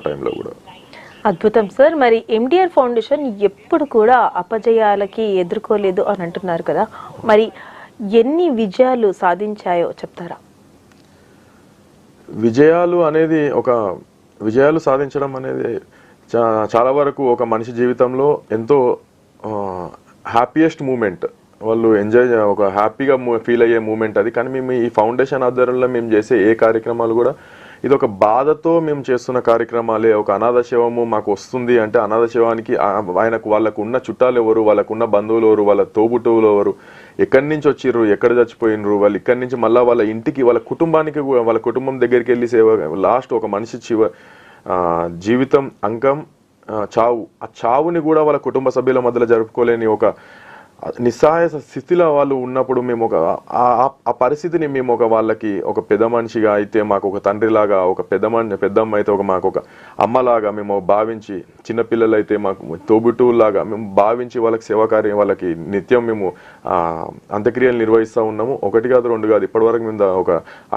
టైంలో కూడా. అద్భుతం సార్. మరి ఎండిఆర్ ఫౌండేషన్ ఎప్పుడు కూడా అపజయాలకి ఎదుర్కోలేదు అని అంటున్నారు కదా, మరి ఎన్ని విజయాలు సాధించాయో చెప్తారా? విజయాలు సాధించడం అనేది చాలా వరకు ఒక మనిషి జీవితంలో ఎంతో హ్యాపీయెస్ట్ మూమెంట్, వాళ్ళు ఒక హ్యాపీగా ఫీల్ అయ్యే మూమెంట్ అది. కానీ మేము ఈ ఫౌండేషన్ ఆధ్వర్యంలో మేము చేసే ఏ కార్యక్రమాలు కూడా ఇది ఒక బాధతో మేము చేస్తున్న కార్యక్రమాలే. ఒక అనాథ శవము మాకు వస్తుంది అంటే అనాథ శవానికి వాళ్ళకు ఉన్న చుట్టాలు ఎవరు, వాళ్ళకున్న బంధువులు ఎవరు, వాళ్ళ తోబుట్టువులు ఎవరు, ఎక్కడి నుంచి వచ్చిర్రు, ఎక్కడ చచ్చిపోయినరు, వాళ్ళు ఇక్కడి నుంచి మళ్ళీ వాళ్ళ ఇంటికి వాళ్ళ కుటుంబానికి వాళ్ళ కుటుంబం దగ్గరికి వెళ్ళి లాస్ట్ ఒక మనిషి జీవితం అంకం చావు, ఆ చావుని కూడా వాళ్ళ కుటుంబ సభ్యుల మధ్యలో జరుపుకోలేని ఒక నిస్సహాయ స్థితిలో వాళ్ళు ఉన్నప్పుడు మేము ఆ పరిస్థితిని మేము వాళ్ళకి ఒక పెద్ద మనిషిగా అయితే మాకు ఒక తండ్రిలాగా, ఒక పెద్దమ్మ అయితే మాకు ఒక అమ్మలాగా మేము భావించి, చిన్నపిల్లలు అయితే మాకు తోబుట్టువులాగా మేము భావించి వాళ్ళకి సేవాకార్యం, వాళ్ళకి నిత్యం మేము అంత్యక్రియలు నిర్వహిస్తూ ఉన్నాము. 1 కాదు 2 కాదు, ఇప్పటివరకు మేము ఒక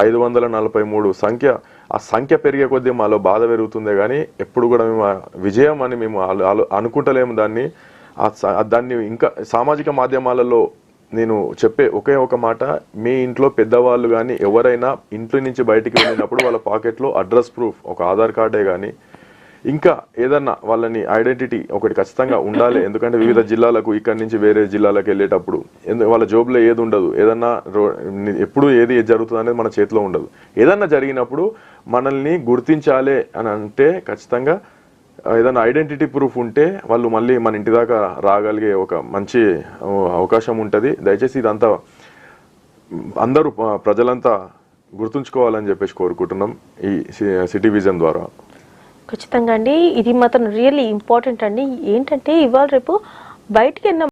543 ఆ సంఖ్య పెరిగే కొద్దీ మాలో బాధ పెరుగుతుందే కానీ ఎప్పుడు కూడా మేము విజయం అని మేము అనుకుంటలేము దాన్ని. ఇంకా సామాజిక మాధ్యమాలలో నేను చెప్పే ఒకే ఒక మాట, మీ ఇంట్లో పెద్దవాళ్ళు కానీ ఎవరైనా ఇంట్లో నుంచి బయటికి వెళ్ళినప్పుడు వాళ్ళ పాకెట్లో అడ్రస్ ప్రూఫ్, ఒక ఆధార్ కార్డే కానీ ఇంకా ఏదన్నా వాళ్ళని ఐడెంటిటీ ఒకటి ఖచ్చితంగా ఉండాలి. ఎందుకంటే వివిధ జిల్లాలకు ఇక్కడి నుంచి వేరే జిల్లాలకు వెళ్ళేటప్పుడు వాళ్ళ జోబులో ఏది ఉండదు, ఏదన్నా ఎప్పుడు ఏది జరుగుతుంది అనేది మన చేతిలో ఉండదు. ఏదన్నా జరిగినప్పుడు మనల్ని గుర్తించాలి అని అంటే ఖచ్చితంగా ఏదైనా ఐడెంటిటీ ప్రూఫ్ ఉంటే వాళ్ళు మళ్ళీ మన ఇంటి దాకా రాగలిగే ఒక మంచి అవకాశం ఉంటుంది. దయచేసి ఇదంతా అందరూ ప్రజలంతా గుర్తుంచుకోవాలని చెప్పేసి కోరుకుంటున్నాం ఈ సిటీ విజన్ ద్వారా. ఖచ్చితంగా అండి, ఇది మాత్రం రియల్లీ ఇంపార్టెంట్ అండి. ఏంటంటే ఇవాళ రేపు బయటికి